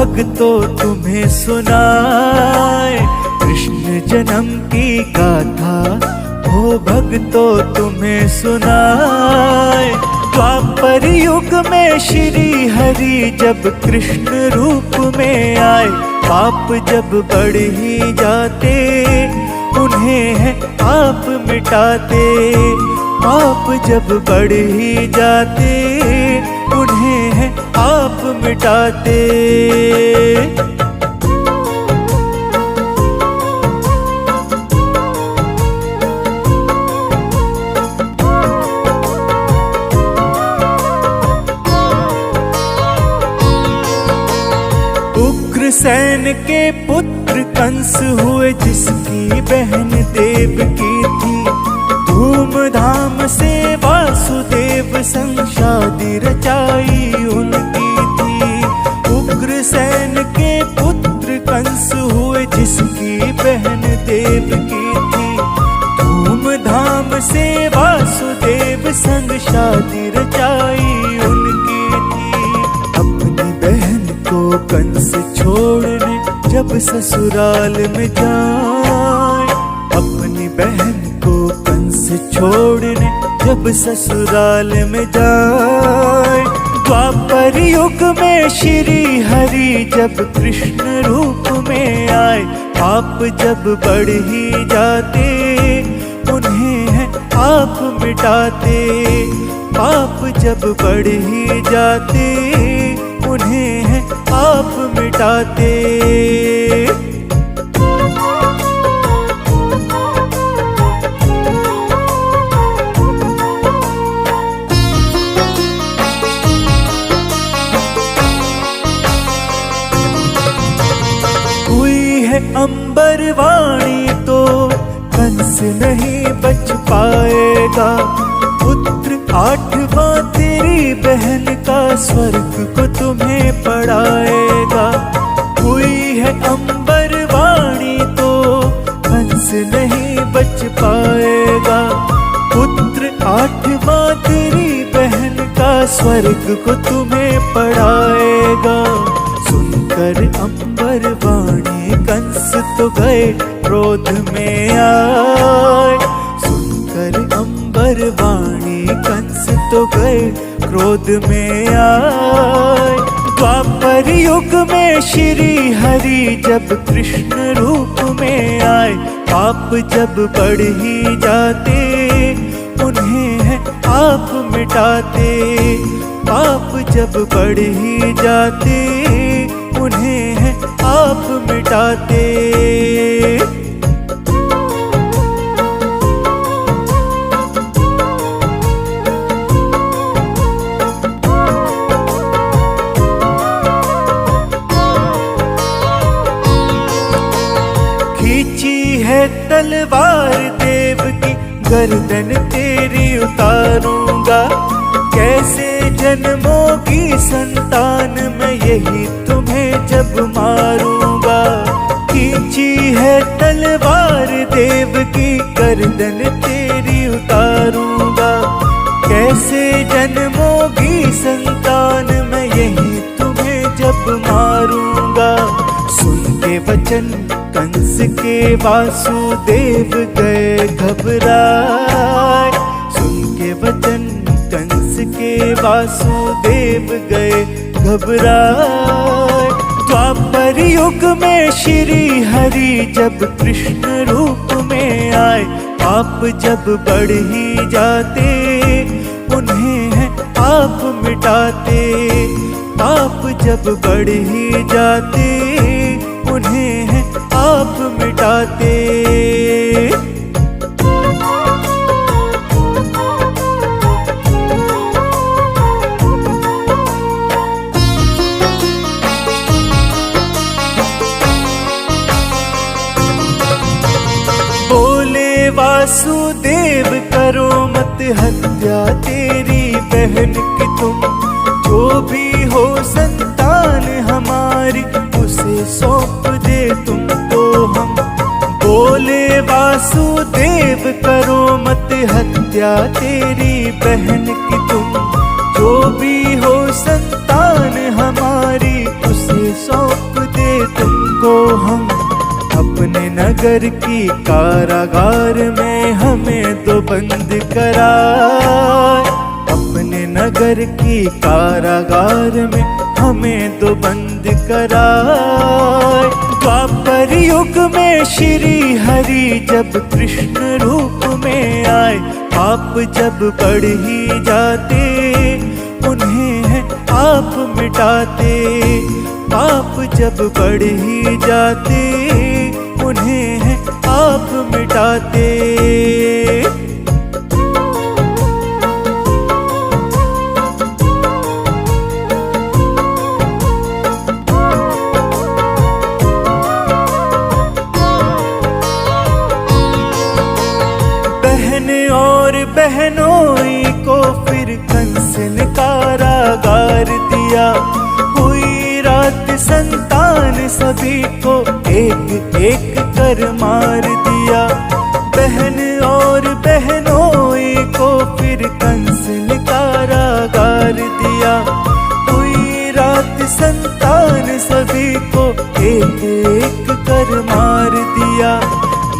भक्तों तुम्हें सुनाए कृष्ण जन्म की गाथा, हो भक्तों तुम्हें सुनाए। द्वापर युग में श्री हरि जब कृष्ण रूप में आए, पाप जब बढ़ ही जाते उन्हें है आप मिटाते। पाप जब बढ़ ही जाते उन्हें है आप मिटाते। उग्रसेन के पुत्र कंस हुए जिसकी बहन देवकी थी। धूमधाम से वासुदेव संग शादी रचाई उनकी थी। उग्रसेन के पुत्र कंस हुए जिसकी बहन देवकी थी। धूमधाम से वासुदेव संग शादी रचाई उनकी थी। अपनी बहन को कंस छोड़ने जब ससुराल में जाए, अपनी बहन को कंस छोड़ने जब ससुराल में जाए। द्वापर युग में श्री हरि जब कृष्ण रूप में आए, पाप जब बढ़ ही जाते उन्हें है आप मिटाते। पाप जब बढ़ ही जाते उन्हें है आप मिटाते। हुई है अंबर वाणी तो कंस नहीं बच पाएगा। पुत्र आठवां तेरी बहन का स्वर्ग को तुम्हें पढ़ाएगा। हुई है अंबर वाणी तो कंस नहीं बच पाएगा। पुत्र आठवां तेरी बहन का स्वर्ग को तुम्हें पढ़ाएगा। सुनकर अंबर वाणी कंस तो गए क्रोध में आए। सुनकर अंबर वाणी कंस तो गए क्रोध में आए। द्वापर युग में श्री हरि जब कृष्ण रूप में आए, पाप जब बढ़ ही जाते उन्हें है आप मिटाते। पाप जब बढ़ ही जाते उन्हें है आप मिटाते। खींची है तलवार देव की गर्दन तेरी उतारूंगा। कैसे जन्मोगी संतान मैं यही तुम्हें जब मारूंगा। खींची है तलवार देव की गर्दन तेरी उतारूंगा। कैसे जन्मोगी संतान मैं यही तुम्हें जब मारूंगा। सुन के वचन कंस के वासुदेव गए घबराए। सुन के वचन कंस के वासुदेव गए घबराए। द्वापर युग में श्री हरि जब कृष्ण रूप में आए, पाप जब बढ़ ही जाते उन्हें है आप मिटाते। पाप जब बढ़ ही जाते उन्हें है आप मिटाते। बोले वासुदेव करो मत हत्या तेरी बहन की तुम। जो भी हो संतान हमारी उसे सौंप दे तुमको हम। बोले वासुदेव करो मत हत्या तेरी बहन की तुम। जो भी हो संतान हमारी उसे सौंप नगर की कारागार में हमें तो बंद कराए, अपने नगर की कारागार में हमें तो बंद कराए। द्वापर युग में श्री हरि जब कृष्ण रूप में आए, पाप जब बढ़ ही जाते उन्हें है आप मिटाते, पाप जब बढ़ ही जाते उन्हें है आप मिटाते। और बहनोई को फिर कंस ने कारागार दिया, हुई रात संतान सभी को एक एक कर मार दिया। बहन और बहनोई को फिर कंस ने कारागार दिया, हुई रात संतान सभी को एक एक कर मार दिया।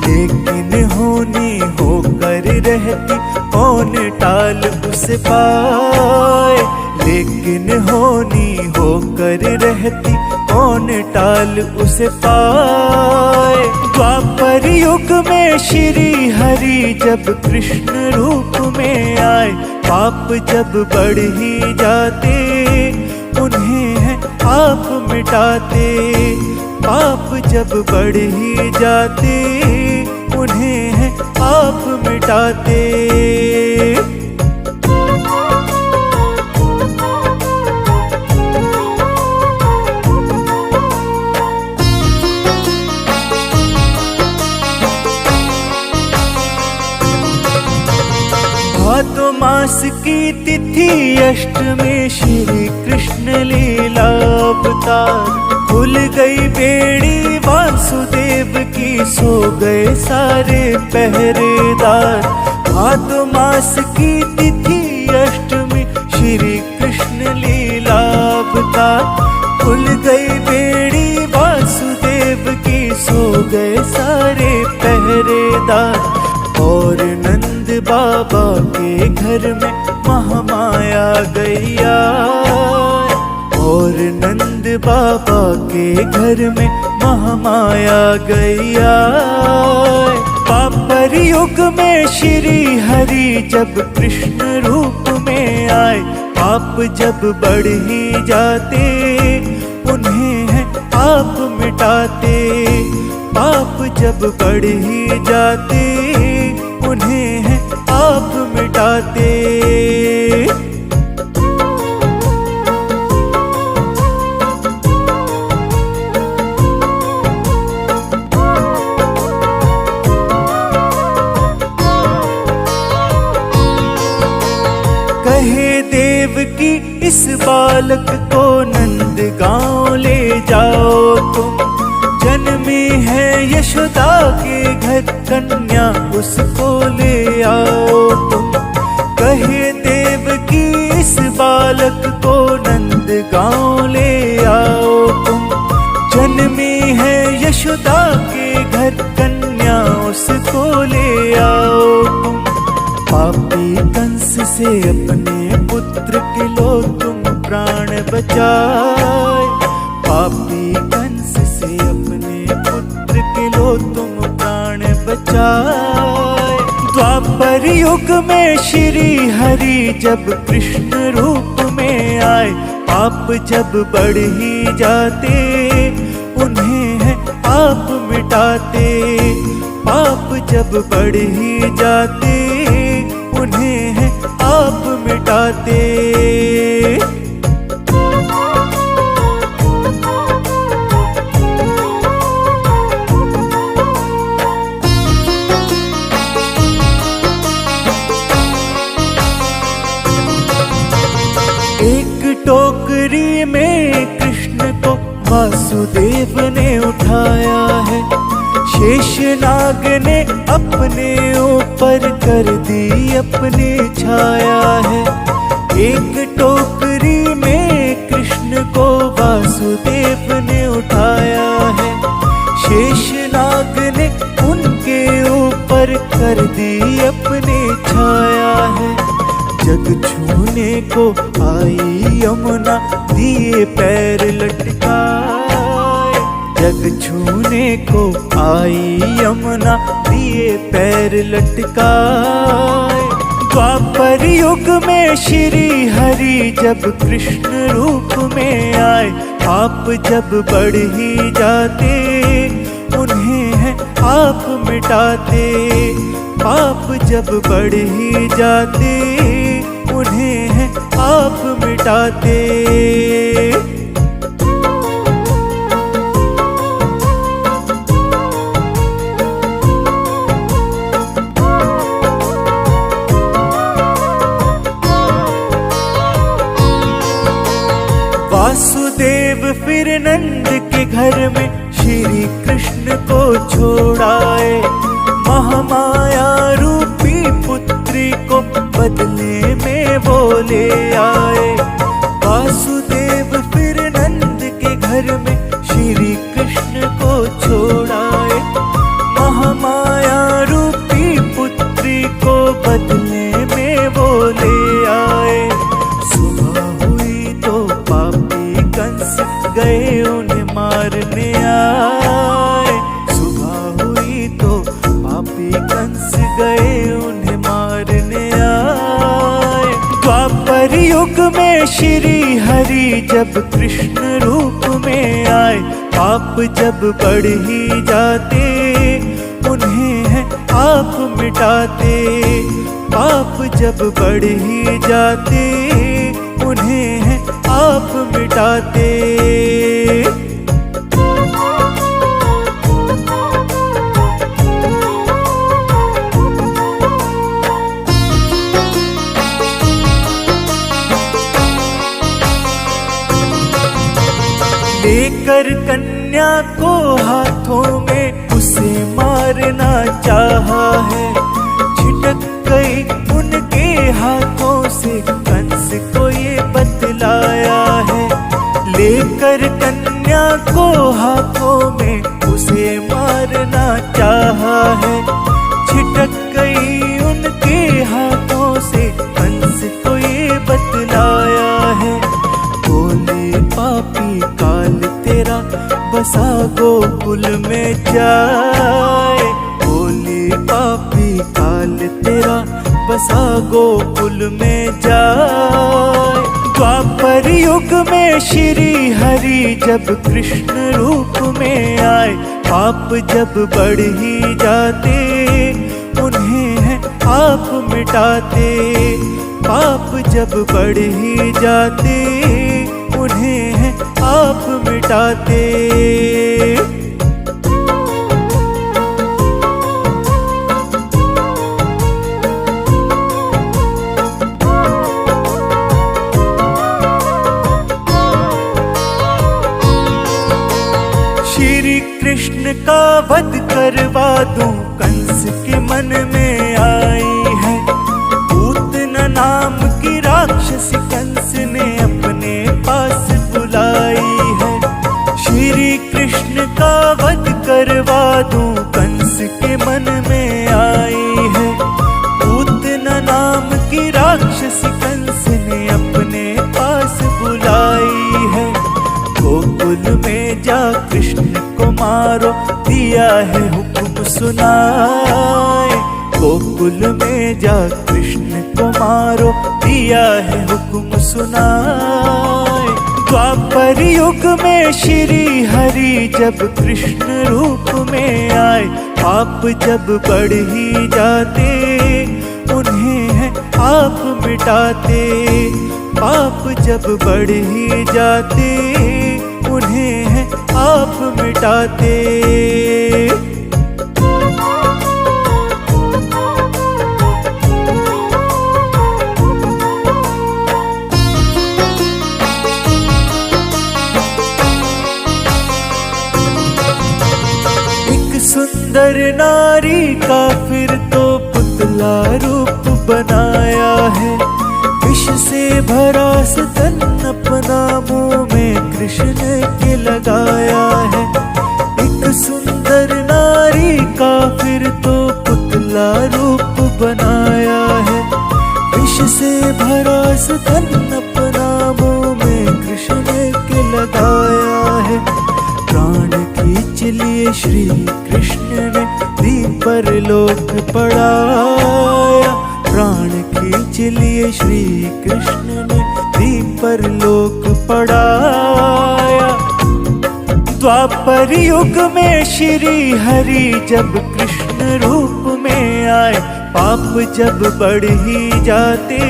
लेकिन होनी होकर रहती कौन टाल उसे पाए, लेकिन होनी होकर रहती कौन टाल उसे पाए। द्वापर युग में श्री हरि जब कृष्ण रूप में आए, पाप जब बढ़ ही जाते उन्हें है आप मिटाते, पाप जब बढ़ ही जाते उन्हें है आप मिटाते। भादो मास की तिथि अष्टमी श्री कृष्ण लीला अवतार, खुल गई बेड़ी वासुदेव की सो गए सारे पहरेदार। भादो मास की तिथि अष्टमी श्री कृष्ण लीला अवतार, खुल गई बेड़ी वासुदेव की सो गए सारे पहरेदार। और नंद बाबा के घर में महामाया गैया, और नंद बाबा के घर में महामाया गैया। द्वापर युग में श्री हरि जब कृष्ण रूप में आए, पाप जब बढ़ ही जाते उन्हें है आप मिटाते, पाप जब बढ़ ही जाते उन्हें है आप मिटाते। कहे देव की इस बालक को नंद गांव ले जाओ तुम, जन्मी है यशोदा के घर कन्या उसको ले आओ तुम। कहे देव की इस बालक को नंद गांव ले आओ तुम, जन्मी है यशोदा के घर कन्या उसको ले आओ तुम। पापी कंस से अपने पुत्र के लो तुम प्राण बचाए, पापी कंस से अपने पुत्र के लो तुम प्राण बचाए। द्वापर युग में श्री हरि जब कृष्ण रूप में आए, पाप जब बढ़ ही जाते उन्हें है आप मिटाते, पाप जब बढ़ ही जाते उन्हें है आप मिटाते। एक टोकरी में कृष्ण को वासुदेव ने उठाया है, शेषनाग ने अपने ऊपर कर दी अपनी छाया है। एक टोकरी में कृष्ण को वासुदेव ने उठाया है, शेषनाग ने कर दी अपनी छाया है। जग छूने को आई यमुना, दिए पैर लटकाए। जग छूने को आई यमुना, दिए पैर लटकाए। द्वापर युग में श्री हरि जब कृष्ण रूप में आए, पाप जब बढ़ ही जाते उन्हें है आप मिटाते। पाप जब बढ़ ही जाते उन्हें है आप मिटाते। वासुदेव फिर नंद के घर में श्री कृष्ण को छोड़ाए। महामाया रूपी पुत्री को बदले में वो ले आए। वासुदेव फिर नंद के घर में श्री कृष्ण को छोड़ाए। महामाया रूपी पुत्री को बदले में वो ले आए। सुबह हुई तो पापी कंस गए उन्हें मारने आए। सुबह हुई तो पापी कंस गए उन्हें मारने आए। द्वापर युग में श्री हरि जब कृष्ण रूप में आए, पाप जब बढ़ ही जाते उन्हें है आप मिटाते। पाप जब बढ़ ही जाते उन्हें है आप मिटाते। लेकर कन्या को हाथों में उसे मारना चाहा है। छिटक गई उनके हाथों से, कंस को ये बतलाया है। लेकर कन्या को हाथों में उसे मारना चाहा है। छिटक गई उनके हाथों से, कंस को ये बतलाया है। बोले पापी काल तेरा बसा गोकुल में जाए। बोले पापी काल तेरा बसा गोकुल में जाए। द्वापर युग में श्री हरि जब कृष्ण रूप में आए, पाप जब बढ़ ही जाते उन्हें है आप मिटाते। पाप जब बढ़ ही जाते उन्हें है आप मिटाते। श्री कृष्ण का वध करवा दूं, कंस के मन में आई है। पूतना नाम की राक्षसी कंस ने अपने पास बुलाई है। श्री कृष्ण का वध करवा दूं, कंस के मन में आई है। पूतना नाम की राक्षसी कंस ने अपने पास बुलाई है। गोकुल में जा कृष्ण को मारो, दिया है हुक्म सुनाए। गोकुल में जा कृष्ण को मारो, दिया है हुक्म सुनाए। द्वापर युग में श्री हरि जब कृष्ण रूप में आए, पाप जब बढ़ ही जाते उन्हें है आप मिटाते। पाप जब बढ़ ही जाते उन्हें है आप मिटाते। एक सुंदर नारी का फिर तो पुतला रूप बनाया है। विष से भरा स्तन अपना मुंह में कृष्ण के लगाया है। एक सुंदर नारी का फिर तो पुतला रूप लिए श्री कृष्ण ने दीप परलोक पड़ाया, प्राण खींच लिए श्री कृष्ण ने दीप परलोक पड़ाया। द्वापर युग में श्री हरि जब कृष्ण रूप में आए, पाप जब बढ़ ही जाते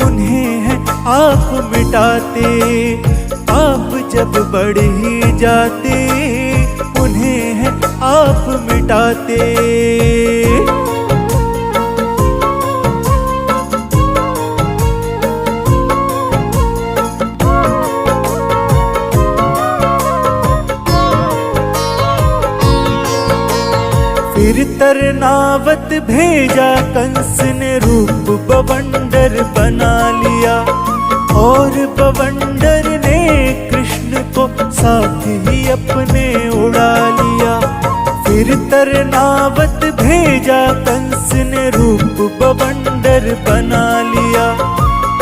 उन्हें है आप मिटाते, पाप जब बढ़ ही जाते उन्हें है आप मिटाते। फिर तरनावत भेजा कंस ने रूप बवंडर बना लिया, और बवंडर ने कृष्ण को साथ ही अपने उड़ा लिया। फिर तरनावत भेजा कंस ने रूप बवंडर बना लिया,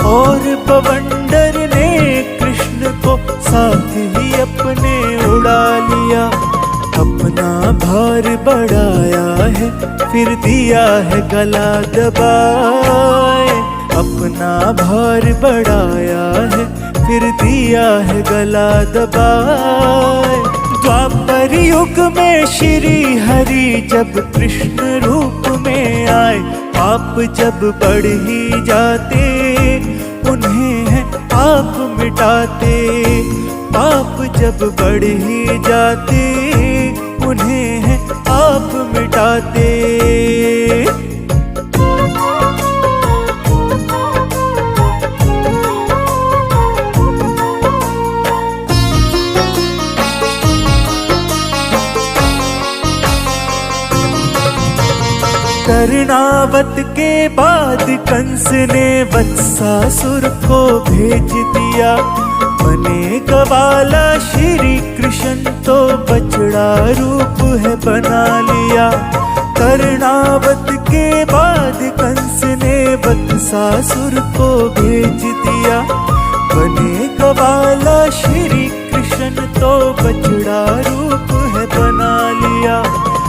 और बवंडर ने कृष्ण को साथ ही अपने उड़ा लिया। अपना भार बढ़ाया है फिर दिया है गला दबाए, अपना भार बढ़ाया है फिर दिया है गला दबाए। द्वापर युग में श्री हरि जब कृष्ण रूप में आए, पाप जब बढ़ ही जाते उन्हें है आप मिटाते, पाप जब बढ़ ही जाते उन्हें है आप मिटाते। कर्णावत के बाद कंस ने वत्सासुर को भेज दिया, बने गवाला श्री कृष्ण तो बछड़ा रूप है बना लिया। कर्णावत के बाद कंस ने वत्सासुर को भेज दिया, बने गवाला श्री कृष्ण तो बछड़ा रूप है बना लिया।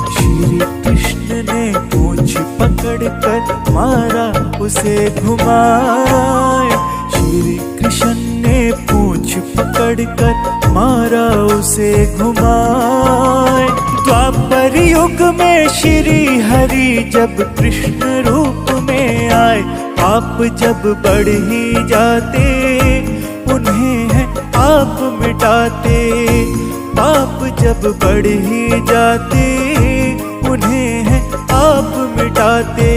श्री कृष्ण ने पूंछ पकड़कर मारा उसे घुमाए, श्री कृष्ण ने पूंछ पकड़कर मारा उसे घुमाए। द्वापर युग में श्री हरि जब कृष्ण रूप में आए, पाप जब बढ़ ही जाते उन्हें है आप मिटाते, पाप जब बढ़ ही जाते उन्हें है आप मिटाते।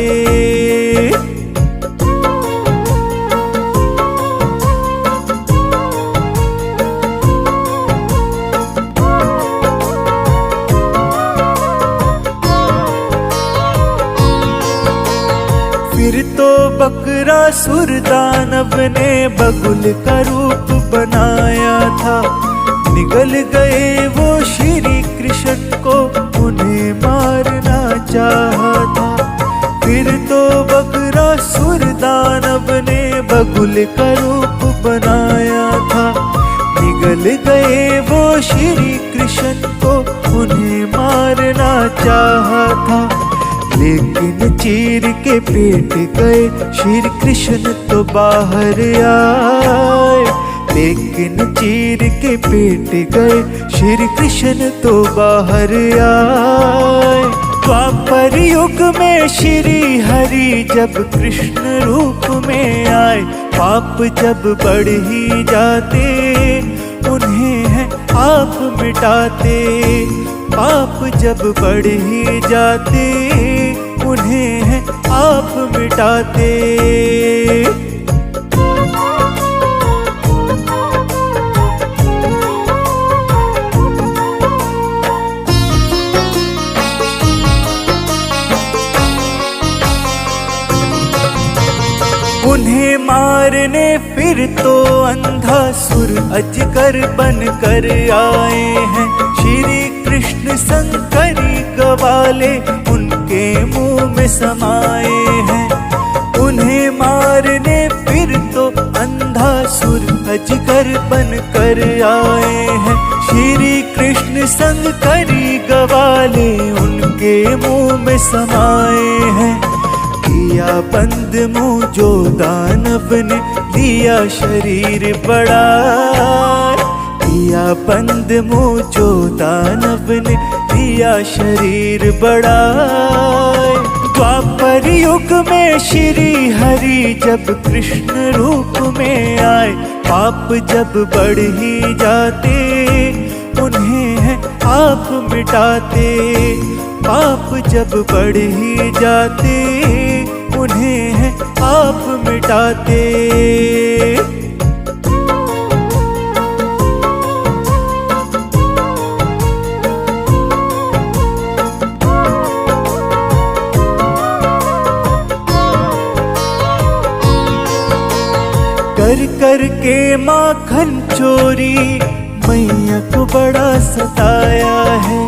फिर तो बकरासुर दानव ने बगुल का रूप बनाया था, निगल गए वो श्री कृष्ण को उन्हें मारना चाहा था। फिर तो बकरासुर दानव ने बगुल का रूप बनाया था, निगल गए वो श्री कृष्ण को उन्हें मारना चाहा था। लेकिन चीर के पेट गए श्री कृष्ण तो बाहर आए, लेकिन चीर के पेट गए श्री कृष्ण तो बाहर आए। द्वापर युग में श्री हरि जब कृष्ण रूप में आए, पाप जब बढ़ ही जाते उन्हें है आप मिटाते, पाप जब बढ़ ही जाते उन्हें है आप मिटाते। उन्हें मारने फिर तो अंधासुर अजगर बन कर आए हैं, श्री कृष्ण शंकरी गवाले उनके मुंह में समाए हैं। उन्हें मारने फिर तो अंधासुर अजगर बन कर आए हैं, श्री कृष्ण संग करी गवाले उनके मुंह में समाए हैं। किया बंद मुंह जो दानव ने लिया शरीर बड़ा, किया बंद मुंह जो दानव ने लिया शरीर बड़ा। द्वापर युग में श्री हरि जब कृष्ण रूप में आए, पाप जब बढ़ ही जाते उन्हें है आप मिटाते। पाप जब बढ़ ही जाते उन्हें है आप मिटाते। कर कर के माखन चोरी मैया को बड़ा सताया है।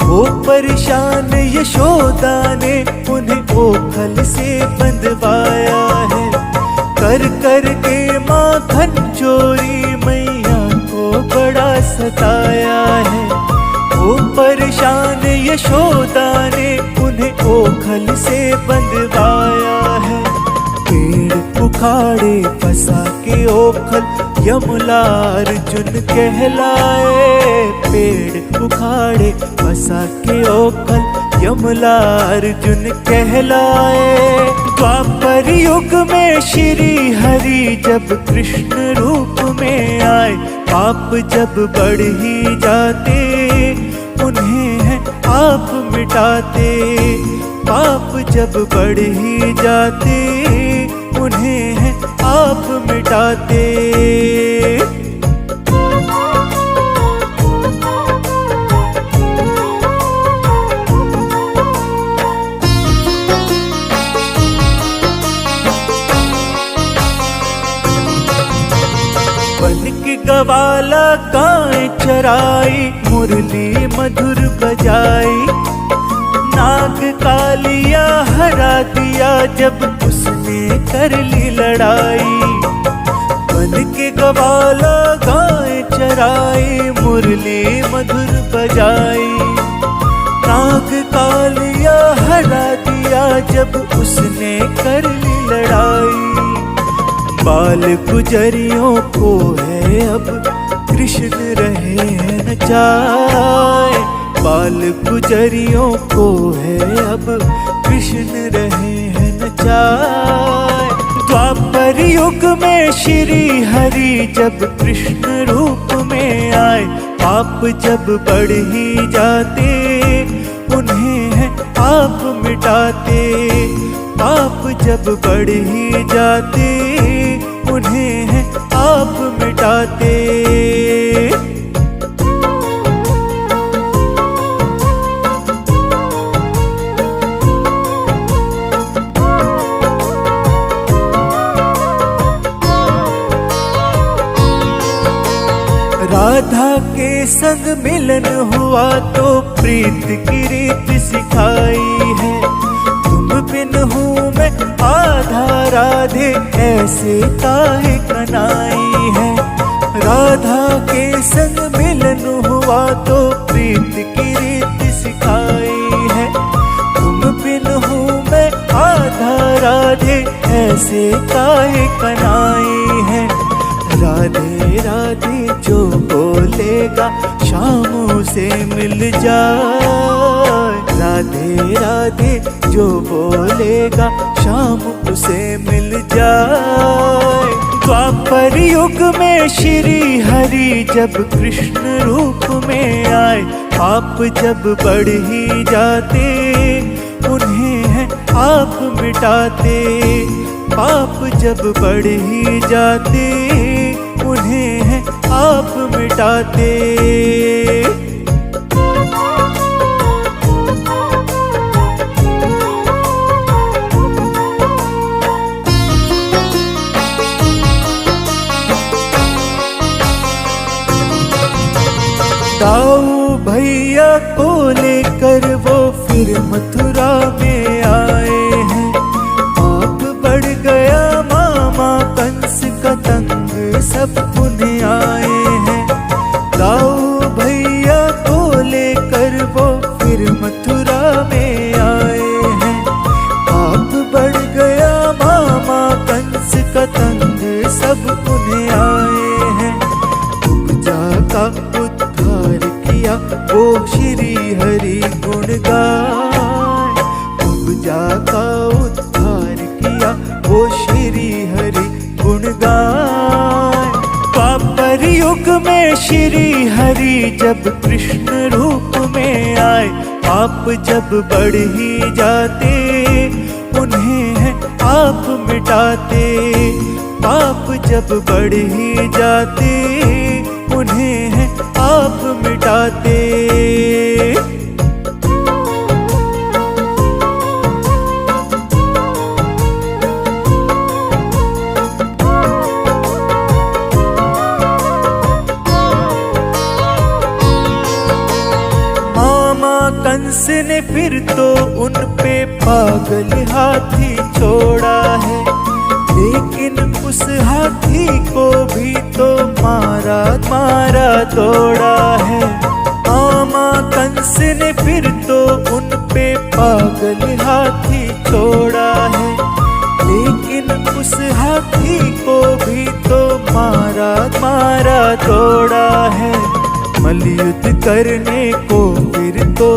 वो परेशान यशोदा ने उन्हें ओखल से बंधवाया है। कर कर के माखन चोरी मैया को बड़ा सताया है। वो परेशान यशोदा ने उन्हें ओखल से बंधवाया है। पेड़ उखाड़े फंसा के ओखल यमला अर्जुन कहलाए। पेड़ उखाड़े फंसा के ओखल यमला अर्जुन कहलाए। द्वापर युग में श्री हरि जब कृष्ण रूप में आए, पाप जब बढ़ ही जाते उन्हें है आप मिटाते। पाप जब बढ़ ही जाते उन्हें है आप मिटाते। बन के गवाला गाय चराई, मुरली मधुर बजाई। नाग कालिया हरा दिया जब उसने कर ली लड़ाई। बन के गवाला गाय चराई, मुरली मधुर बजाई। नाग कालिया हरा दिया जब उसने कर ली लड़ाई। बाल गुजरियों को है अब कृष्ण रहे नचाए। बाल गुजरियों को है अब कृष्ण रहे हैं नचाए। द्वापर युग में श्री हरि जब कृष्ण रूप में आए, पाप जब बढ़ ही जाते उन्हें है आप मिटाते। पाप जब बढ़ ही जाते उन्हें है आप मिटाते। राधा के संग मिलन हुआ तो प्रीत की रीत सिखाई है। तुम बिन हूँ मैं आधा राधे ऐसे काहे कनाई है। राधा के संग मिलन हुआ तो प्रीत की रीत सिखाई है। तुम बिन हूँ मैं आधा राधे ऐसे काहे कनाई है। राधे राधे जो बोलेगा शाम से मिल जाए। राधे राधे जो बोलेगा शाम उसे मिल जाए। द्वापर युग में श्री हरि जब कृष्ण रूप में आए, पाप जब बढ़ ही जाते उन्हें है आप मिटाते। पाप जब बढ़ ही जाते उन्हें है आप मिटाते। दाऊ भैया को लेकर वो फिर मथुरा में आए हैं। पाप बढ़ गया मामा कंस का तंग सब पुण्य आए हैं। दाऊ गाय, उपजा का उद्धार किया वो श्री हरि गुण गाय। द्वापर युग में श्री हरि जब कृष्ण रूप में आए, पाप जब बढ़ ही जाते उन्हें है आप मिटाते। पाप जब बढ़ ही जाते उन्हें है आप मिटाते। कंस ने फिर तो उन पे पागल हाथी छोड़ा है, लेकिन उस हाथी को भी तो मारा मारा तोड़ा है। मामा कंस ने फिर तो उन पे पागल हाथी छोड़ा है, लेकिन उस हाथी को भी तो मारा मारा तोड़ा है। मलयुद्ध करने को फिर तो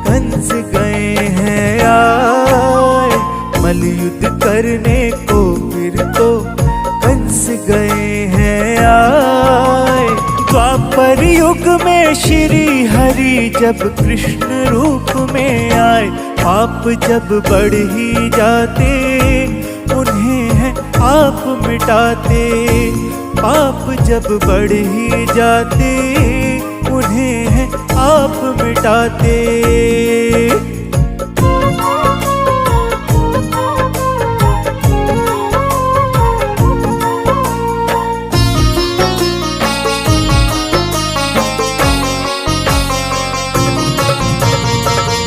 कंस गए हैं आए, मलयुद्ध करने को फिर तो कंस गए हैं आए। द्वापर युग में श्री हरि जब कृष्ण रूप में आए, पाप जब बढ़ ही जाते उन्हें है आप मिटाते। पाप जब बढ़ ही जाते उन्हें है आप मिटाते।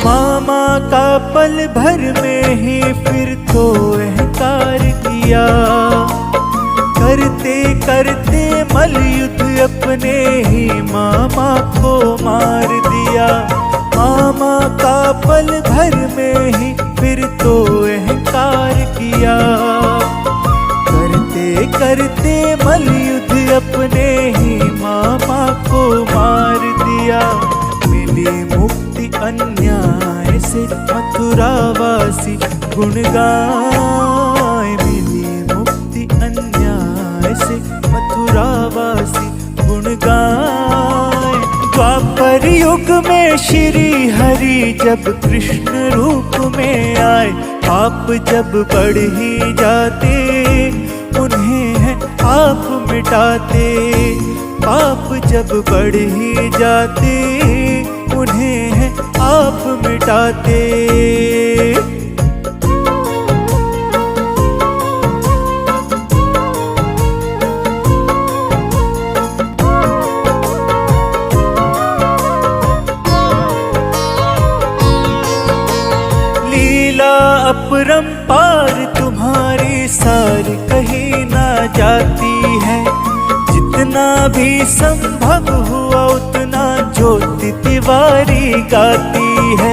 मामा का पल भर में ही फिर तो अहंकार किया, करते करते मलयुद्ध अपने ही मामा को मार दिया। मामा का पल भर में ही फिर तो अहंकार किया, करते करते मलयुद्ध अपने ही मामा को मार दिया। मिली मुक्ति अन्याय से मथुरावासी गुण गाए, मिली मुक्ति अन्याय से मथुरावासी गुण गाए। द्वापर युग में श्री हरि जब कृष्ण रूप में आए, पाप जब बढ़ ही जाते उन्हें है आप मिटाते। पाप जब बढ़ ही जाते उन्हें है आप मिटाते। अपरंपार तुम्हारी सारी कहीं ना जाती है, जितना भी संभव हुआ उतना ज्योति तिवारी गाती है।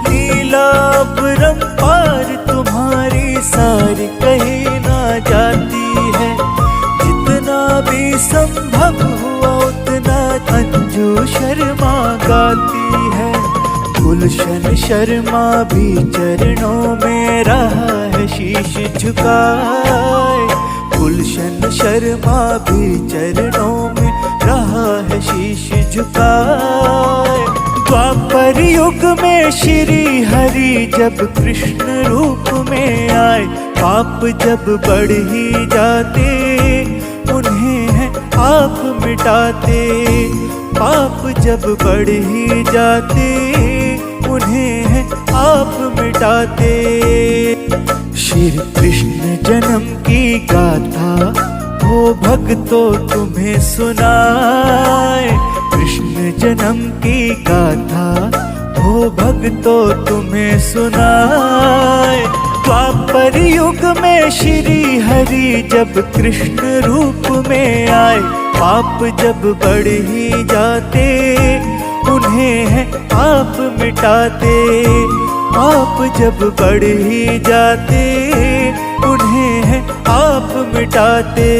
लीला अपरंपार तुम्हारी सारी कहीं ना जाती है, जितना भी संभव हुआ उतना अंजू शर्मा गाती है। गुलशन शर्मा भी चरणों में रहा है शीश झुकाए, गुलशन शर्मा भी चरणों में रहा है शीश झुकाए। द्वापर युग में श्री हरि जब कृष्ण रूप में आए, पाप जब बढ़ ही जाते उन्हें है आप मिटाते। पाप जब बढ़ ही जाते उन्हें है आप मिटाते। श्री कृष्ण जन्म की गाथा वो भक्तों तुम्हें सुनाए, कृष्ण जन्म की गाथा वो भक्तों तुम्हें सुनाए। द्वापर युग में श्री हरि जब कृष्ण रूप में आए, पाप जब बढ़ ही जाते उन्हें है आप मिटाते। पाप जब बढ़ ही जाते उन्हें है आप मिटाते।